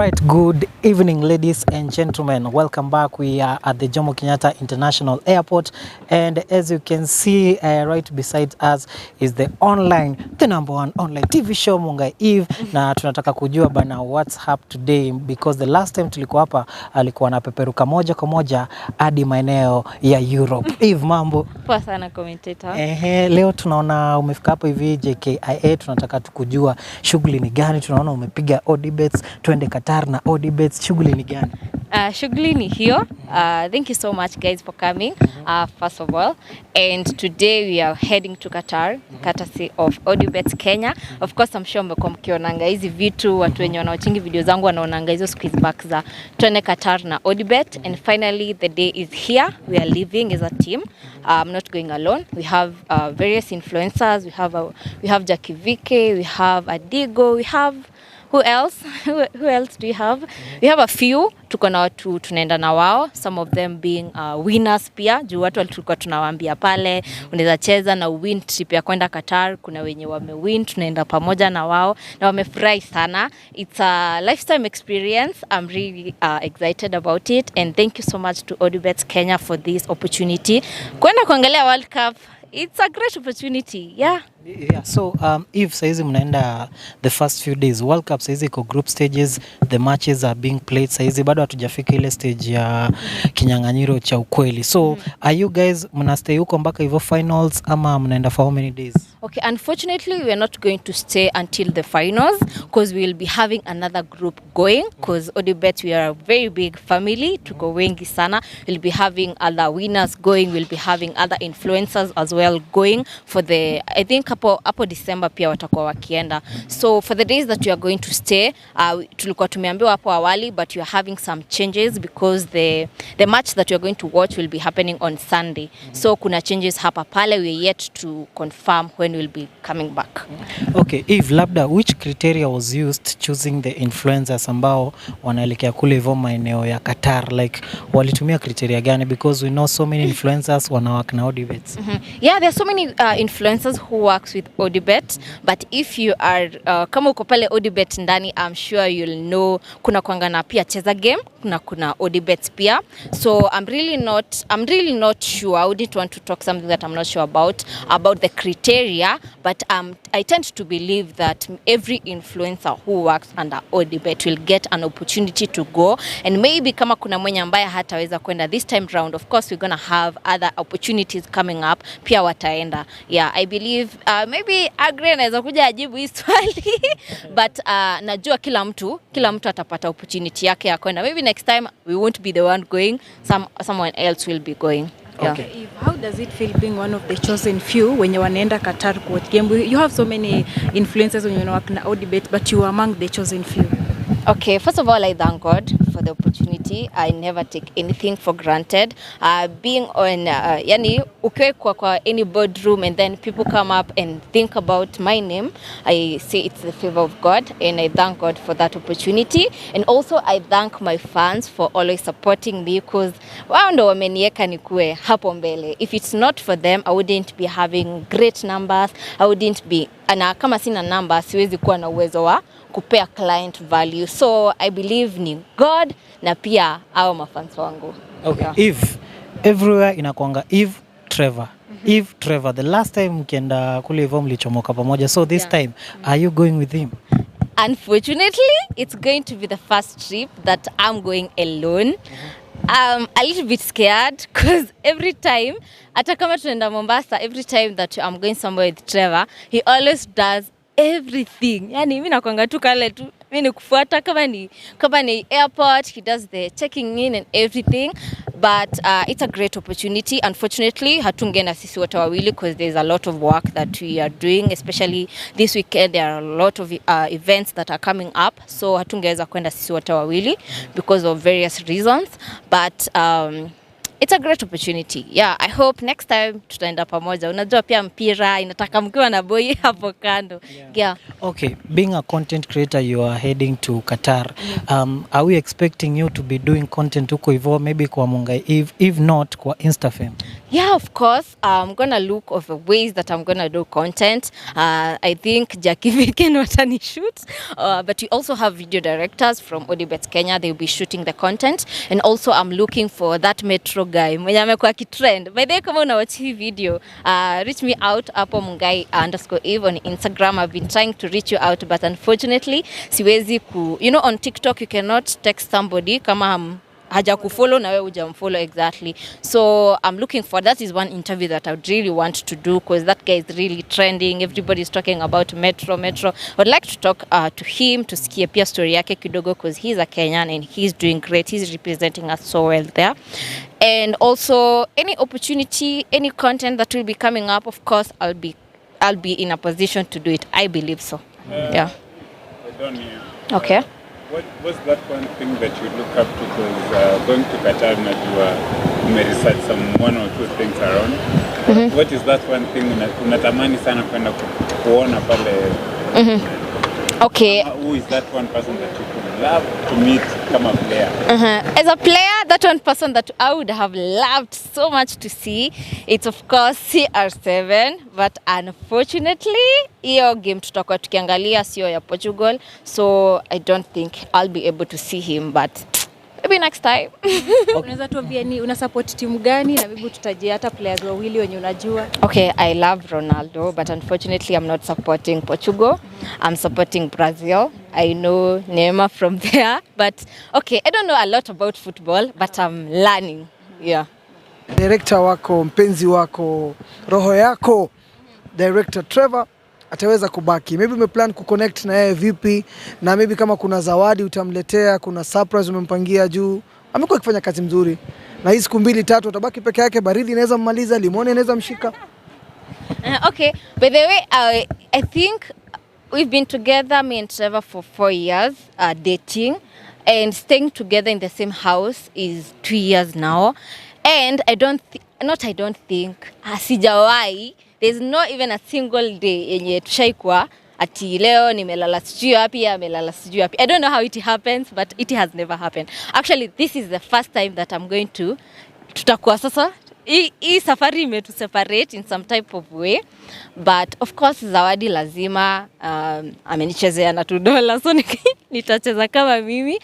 Right, good evening ladies and gentlemen. Welcome back. We are at the Jomo Kenyatta International Airport, and as you can see right beside us is the number one online TV show Mungai Eve, na tunataka kujua bana what's up today, because the last time tulikuwa hapa alikuwa na peperuka moja kwa moja hadi maeneo ya Europe. Eve, mambo? Poa sana commentator. Leo tunaona umefika hapo hivi JKIA, tunataka tukujua shughuli ni gani. Tunaona umepiga Odibets, twende Qatar na Odibets, shughuli ni gani? Shughuli ni hiyo. Thank you so much guys for coming, first of all. And today we are heading to Qatar, courtesy of Odibets Kenya. Of course I'm sure mmekuwa mkionanga hizi vitu, watu wenye wanaochingi video zangu wanaonanga hizo squeeze back za twende Qatar na Odibet. And finally the day is here. We are leaving as a team. I'm not going alone. We have various influencers. We have Jackie Vike, we have Adigo, we have who else? Who else do we have? We have a few. Tuko na watu tunaenda na wao, some of them being winners pia. Juu watu tulikuwa tunawaambia pale unaweza cheza na win trip ya kwenda Qatar. Kuna wenye wamewin, tunaenda pamoja na wao na wamefurahi sana. It's a lifetime experience. I'm really excited about it, and thank you so much to Odibets Kenya for this opportunity. Kwenda kuangalia World Cup, it's a great opportunity. Yeah. So if saizi mnaenda the first few days, World Cup saizi iko group stages, the matches are being played, saizi bado hatujafika ile stage ya kinyang'anyiro cha ukweli. So are you guys mna stay huko mpaka hivyo finals ama mnaenda for how many days? Okay, unfortunately we are not going to stay until the finals, because we will be having another group going, because Odibet we are a very big family, tuko wengi sana. We'll be having other winners going, we'll be having other influencers as well going for the, I think hapo December pia watakuwa wakienda. So for the days that we are going to stay, tulikuwa tumeambiwa hapo awali, but we are having some changes because the match that we are going to watch will be happening on Sunday. So kuna changes hapa pale, we are yet to confirm when we'll be coming back. Okay, Eve, labda which criteria was used choosing the influencers ambao wanaelekea kule hivyo maeneo ya Qatar? Like walitumia criteria gani? Because we know so many influencers wanawak na Odibets. Yeah, there are so many influencers who works with Odibet, but if you are kama uko pale Odibet ndani, I'm sure you'll know kuna kuangana pia cheza game, kuna Odibet pia. So I'm really not sure. I wouldn't want to talk something that I'm not sure about the criteria, but I tend to believe that every influencer who works under Odibet will get an opportunity to go, and maybe kama kuna mwenye ambaye hataweza kwenda this time round, of course we're going to have other opportunities coming up, pia wataenda. Yeah, I believe maybe Agre anaweza kuja ajibu hii swali but najua kila mtu atapata opportunity yake ya kwenda. Maybe next time we won't be the one going, someone else will be going. Yeah. Okay. How does it feel being one of the chosen few when you wanaenda Qatar kuwatch game? You have so many influencers when you work na Odibet, but you are among the chosen few. Okay, first of all, I thank God for the opportunity. I never take anything for granted. Being on, yani, ukiwe kwa any boardroom and then people come up and think about my name, I say it's the favor of God, and I thank God for that opportunity. And also I thank my fans for always supporting me, because wao ndo wamenieka nikuwe hapo mbele. If it's not for them, I wouldn't be having great numbers. I wouldn't be, na kama sina numbers, siwezi kuwa na uwezo wa kupea client value. So I believe ni God na pia hao mafans wangu. Okay, yeah. Eve, everywhere inakuanga Eve, Trevor. Eve, Trevor. The last time mkienda kule hivyo mlichomoka pamoja. So this time, are you going with him? Unfortunately, it's going to be the first trip that I'm going alone. I'm a little bit scared because every time, hata kama tunaenda Mombasa, every time that I'm going somewhere with Trevor, he always does everything. Yani mimi nakwanga tu kale tu, mimi nikufuata kama ni airport, he does the checking in and everything. But it's a great opportunity. Unfortunately, hatungeenda sisi wote wawili because there's a lot of work that we are doing, especially this weekend. There are a lot of events that are coming up, so hatungeweza kwenda sisi wote wawili because of various reasons. But it's a great opportunity. Yeah, I hope next time tutaenda pamoja. Unajua pia mpira inataka mkiwa na boy hapo kando. Yeah. Okay, being a content creator, you are heading to Qatar. Are we expecting you to be doing content huko hivyo, maybe kwa Mungai, if not kwa Instafam? Yeah, of course. I'm going to look of the ways that I'm going to do content. I think Jackie Vicken watani shoot. But we also have video directors from Odibet Kenya. They'll be shooting the content. And also I'm looking for that metro guy. Mwenye amekuwa kitrend. By the way, kama unawatch hii video, reach me out hapo Mungai _Eve on Instagram. I've been trying to reach you out, but unfortunately, siwezi ku... You know, on TikTok, you cannot text somebody kama haja kufollow na wewe hujamfollow exactly. So I'm looking for, that is one interview that I would really want to do, because that guy is really trending. Everybody is talking about Metro. I'd like to talk to him, to sikia pia story yake kidogo, because he's a Kenyan and he's doing great. He's representing us so well there. And also any opportunity, any content that will be coming up, of course I'll be in a position to do it. I believe so. Yeah. Okay. What's that one thing that you look up to? Because going to Qatar, you may research some 1 or 2 things around. What is that one thing unatamani sana kwenda kuona pale? Okay. Who is that one person that you could love to meet kama player? As a player, that one person that I would have loved so much to see, it's of course CR7, but unfortunately, hiyo game tutakuwa tukiangalia sio ya Portugal, so I don't think I'll be able to see him, but maybe next time. Unaweza tuambia ni una support timu gani, na maybe tutajie hata players wawili wenye unajua? Okay, I love Ronaldo, but unfortunately I'm not supporting Portugal. I'm supporting Brazil. I know Neymar from there, but okay, I don't know a lot about football, but I'm learning. Yeah. Director wako, mpenzi wako, roho yako, director Trevor ataweza kubaki. Maybe umeplan kuconnect na yeye vipi, na maybe kama kuna zawadi utamletea, kuna surprise umempangia juu. Amekuwa akifanya kazi mzuri. Na hizi siku 2-3 utabaki peke yake, baridi inaweza mmaliza, limoni inaweza mshika. Okay, by the way, I think we've been together, me and Trevor, for 4 years, dating, and staying together in the same house is 2 years now. And sijawahi, there's not even a single day yenye tushaikuwa ati leo nimelala sijui wapi, amelala sijui wapi. I don't know how it happens, but it has never happened. Actually, this is the first time that I'm going to tutakuwa sasa. Hii safari imetu separate in some type of way, but of course zawadi lazima. Amenichezea na $2, so nitacheza kama mimi.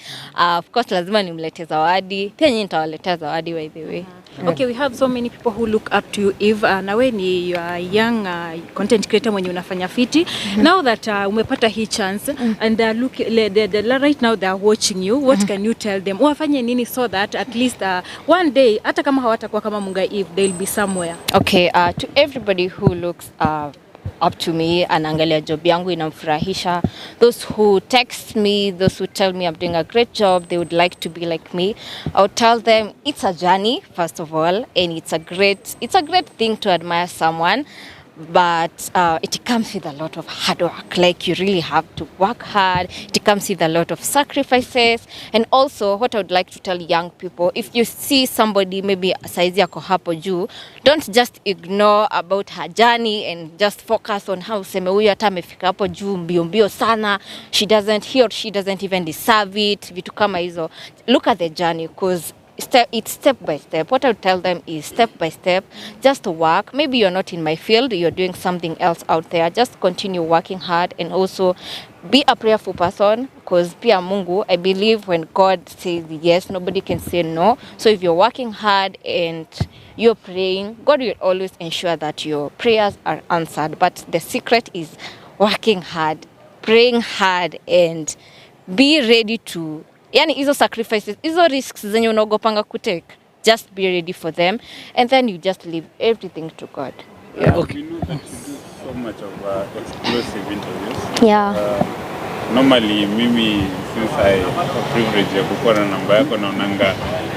Of course lazima nimlete zawadi, pia nyinyi nitawaletea zawadi by the way. Okay, we have so many people who look up to you, Eve. Na we ni you are young content creator mwenye unafanya fiti. Now that umepata hii chance and look right now they are watching you, what can you tell them? Wafanye nini so that at least one day hata kama hawatakuwa kama Mungai Eve, they'll be somewhere. Okay, to everybody who looks up to me, anaangalia job yangu inamfurahisha. Those who text me, those who tell me I'm doing a great job, they would like to be like me. I'll tell them it's a journey, first of all, and it's a great thing to admire someone. But it comes with a lot of hard work. Like, you really have to work hard. It comes with a lot of sacrifices. And also, what I would like to tell young people, if you see somebody maybe saizi yako hapo juu, don't just ignore about her journey and just focus on how useme huyu hata amefika hapo juu mbio sana, he or she doesn't even deserve it, vitu kama hizo. Look at the journey, because it's step by step. What I would tell them is step by step, just work. Maybe you're not in my field, you're doing something else out there. Just continue working hard, and also be a prayerful person, because pia Mungu, I believe when God says yes, nobody can say no. So if you're working hard and you're praying, God will always ensure that your prayers are answered. But the secret is working hard, praying hard, and be ready to, yani hizo sacrifices, hizo risks zenye unaogopanga kutake, just be ready for them, and then you just leave everything to God. Yeah. Okay. We know that you do so much of exclusive interviews. Yeah. Normally, mimi, since I have a privilege ya kukuwa na namba yako na unanga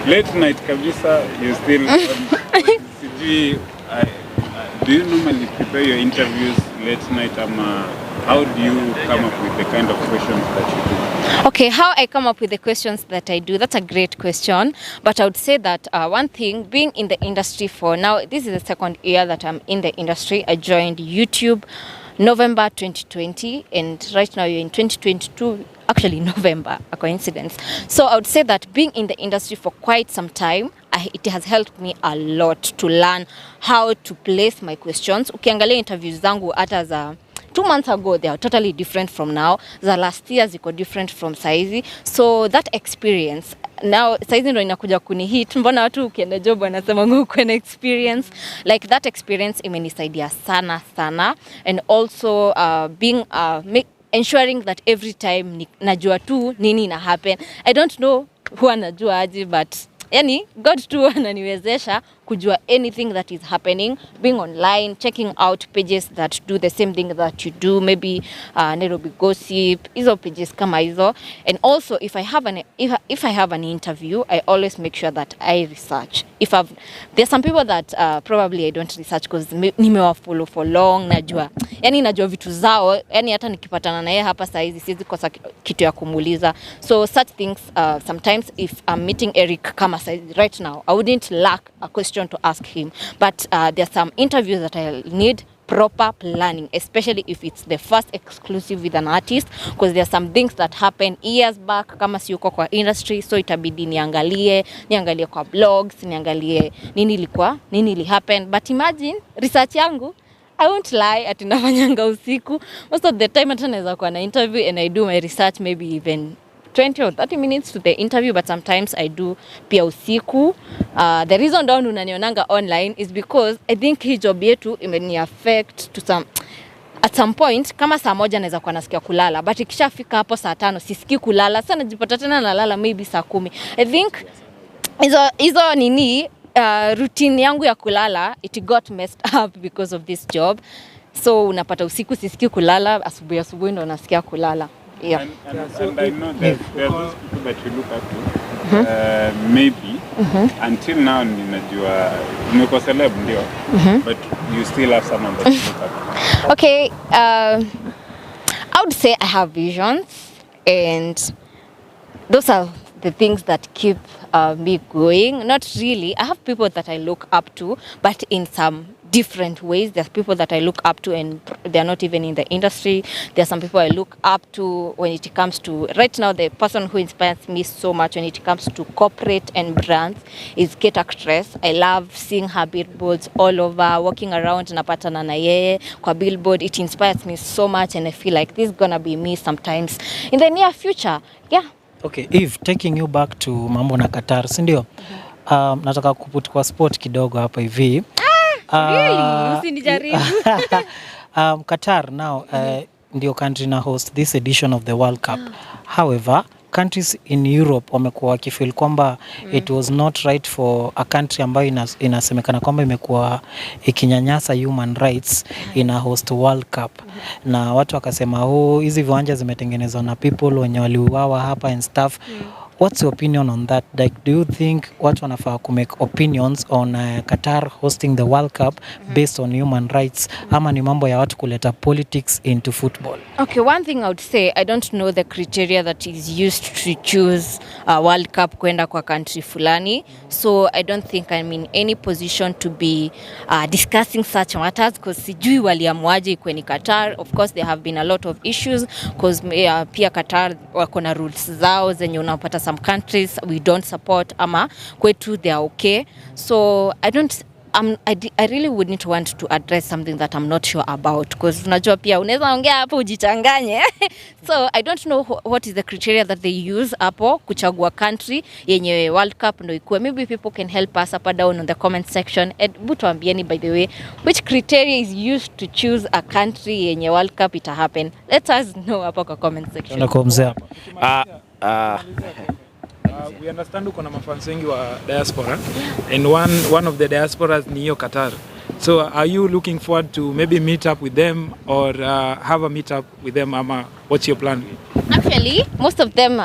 late night kabisa, you still sijui, do you normally prepare your interviews late night ama how do you come up with the kind of questions that you do? Okay, how I come up with the questions that I do, that's a great question. But I would say that one thing, being in the industry for now, this is the second year that I'm in the industry. I joined YouTube November 2020, and right now you're in 2022, actually November, a coincidence. So I would say that being in the industry for quite some time, it has helped me a lot to learn how to place my questions. Ukiangalia interviews zangu hata za 2 months ago, they are totally different from now. The last year ziko different from saizi. So that experience, now saizi ndo inakuja kunihit. Mbona watu ukienda job wanasema nguko na experience. Like that experience imenisaidia sana sana. And also being ensuring that every time najua tu nini na happen. I don't know who anajua aje, but yani God tu ananiwezesha kujua anything that is happening, being online, checking out pages that do the same thing that you do, maybe Nairobi Gossip, hizo pages kama hizo. And also if I have an interview, I always make sure that I research. There's some people that probably I don't research because nimewafollow for long, najua vitu zao, yani hata nikipatana na yeye hapa saizi siwezi kosa kitu ya kumuuliza. So such things sometimes if I'm meeting Eric kama saizi right now, I wouldn't lack a question to ask him, but there's some interviews that I need proper planning, especially if it's the first exclusive with an artist, because there are some things that happened years back kama si uko kwa industry, so itabidi niangalie kwa blogs, niangalie nini ili happen. But imagine research yangu, I won't lie, ati nafanyanga usiku. Most of the time hata naweza kuwa na interview and I do my research maybe even 20 or 30 minutes to the interview, but sometimes I do pia usiku. The reason down unanionanga online is because I think hii job yetu imeni affect to at some point. Kama saa moja naweza kuwa nasikia kulala, but ikishafika hapo saa 5 sisikii kulala, sasa najipata tena nalala maybe saa 10. I think hizo nini routine yangu ya kulala, it got messed up because of this job. So unapata usiku sisikii kulala, asubuhi ndo nasikia kulala. Yeah. And I know that there are those people that you look up to, maybe until now ninajua umekuwa celeb ndio, but you still have someone that you look up to. Okay, I would say I have visions, and those are the things that keep me going. Not really, I have people that I look up to, but in some different ways. There's people that I look up to and they're not even in the industry. There are some people I look up to when it comes to, right now the person who inspires me so much when it comes to corporate and brands is Kate Actress. I love seeing her billboards all over, walking around napatana na yeye kwa billboard. It inspires me so much and I feel like this is gonna be me sometimes in the near future. Yeah. Okay, Eve, taking you back to mambo na Qatar, si ndio? Nataka kuput kwa sport kidogo hapa hivi. Really? Usinijaribu. Qatar now ndio country na host this edition of the World Cup. However, countries in Europe wamekuwa wakifeel kwamba it was not right for a country ambayo inasemekana kwamba imekuwa ikinyanyasa human rights ina host World Cup. Na watu wakasema hizi viwanja zimetengenezwa na people wenye waliuawa hapa and stuff. What's your opinion on that? Like, do you think watu wanafaa ku make opinions on Qatar hosting the World Cup based on human rights, ama ni mambo ya watu kuleta politics into football? Okay, one thing I would say, I don't know the criteria that is used to choose a World Cup kwenda kwa country fulani. So I don't think I'm in any position to be discussing such matters because sijui waliamuaje kwenye Qatar. Of course there have been a lot of issues because pia Qatar wako na rules zao zenye unapata some countries we don't support ama kwetu they are okay. So I really wouldn't want to address something that I'm not sure about because unajua pia unaweza ongea hapo ujichanganye. So I don't know what is the criteria that they use hapo kuchagua country yenye World Cup ndo ikuwe. Maybe people can help us up or down on the comment section. Tuambieni by the way which criteria is used to choose a country yenye World Cup ita happen. Let us know hapo kwa comment section. Tunakomzea hapo. We understand uko na mafans wengi wa diaspora and one of the diasporas ni hiyo Qatar. So are you looking forward to maybe meet up with them or have a meet up with them ama what's your plan? Actually, most of them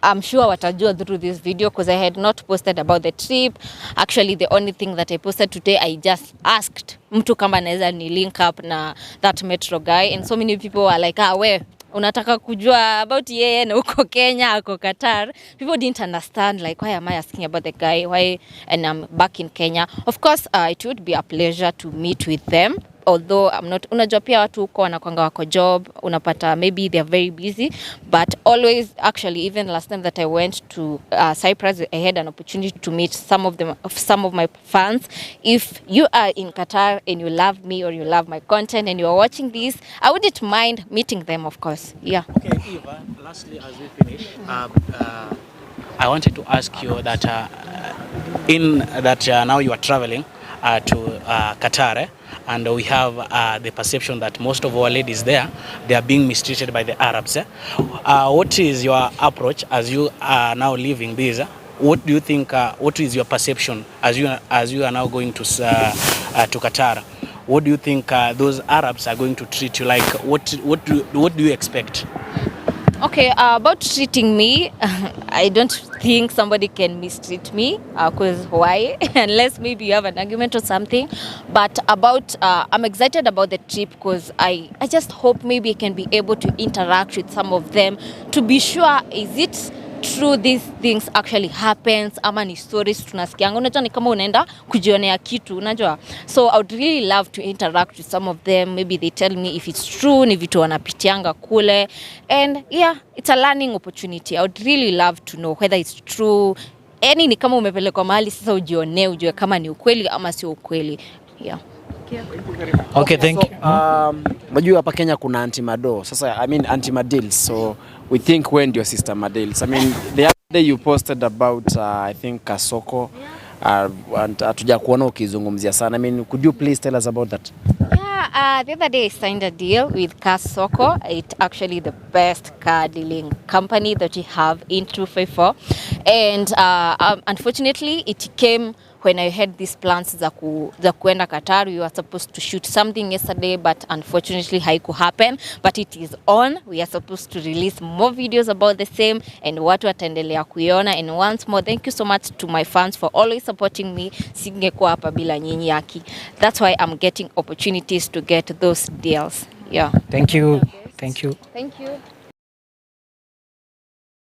I'm sure watajua through this video because I had not posted about the trip. Actually, the only thing that I posted today, I just asked mtu kama naweza ni link up na that metro guy, and so many people were like, we unataka kujua about yeye na uko Kenya, ako Qatar. People didn't understand like, why am I asking about the guy, why, and I'm back in Kenya. Of course, it would be a pleasure to meet with them, although I'm not, unajua pia watu huko wanakwanga wako job, unapata maybe they're very busy, but always, actually, even last time that I went to Cyprus, I had an opportunity to meet some of my fans. If you are in Qatar and you love me or you love my content and you are watching this, I wouldn't mind meeting them, of course. Yeah. Okay, Eva, lastly, as we finish, I wanted to ask you that now you are traveling to Qatar, and we have the perception that most of our ladies there, they are being mistreated by the Arabs. What is your approach as you are now leaving this? What do you think, what is your perception as you are now going to Qatar? What do you think those Arabs are going to treat you like? What do you expect? Okay, about treating me, I don't think somebody can mistreat me, because why? Unless maybe you have an argument or something. But about, I'm excited about the trip because I just hope maybe I can be able to interact with some of them to be sure, is it true these things actually happens, ama ni stories tunasikianga, unajua ni kama unaenda kujionea kitu, unajua. So I would really love to interact with some of them. Maybe they tell me if it's true, ni vitu wanapitianga kule, and yeah, it's a learning opportunity. I would really love to know whether it's true. Ni kama umepelekwa mahali sasa ujue kama ni ukweli ama sio ukweli. Yeah. Okay, thank you. Unajua hapa Kenya kuna anti-mado. Sasa I mean anti-madils. So we think when your sister madils. I mean the other day you posted about I think Kasoko, and hatuja kuona ukizungumzia sana. I mean, could you please tell us about that? Yeah, the other day I signed a deal with Kasoko. It's actually the best car dealing company that we have in 254. And unfortunately, it came when I had these plans za kuenda Qatar. We were supposed to shoot something yesterday, but unfortunately haiku happen. But it is on. We are supposed to release more videos about the same, and watu wataendelea kuiona. And once more, thank you so much to my fans for always supporting me. Singekuwa hapa bila nyinyi yaki. That's why I'm getting opportunities to get those deals. Yeah. Thank you. Thank you. Thank you.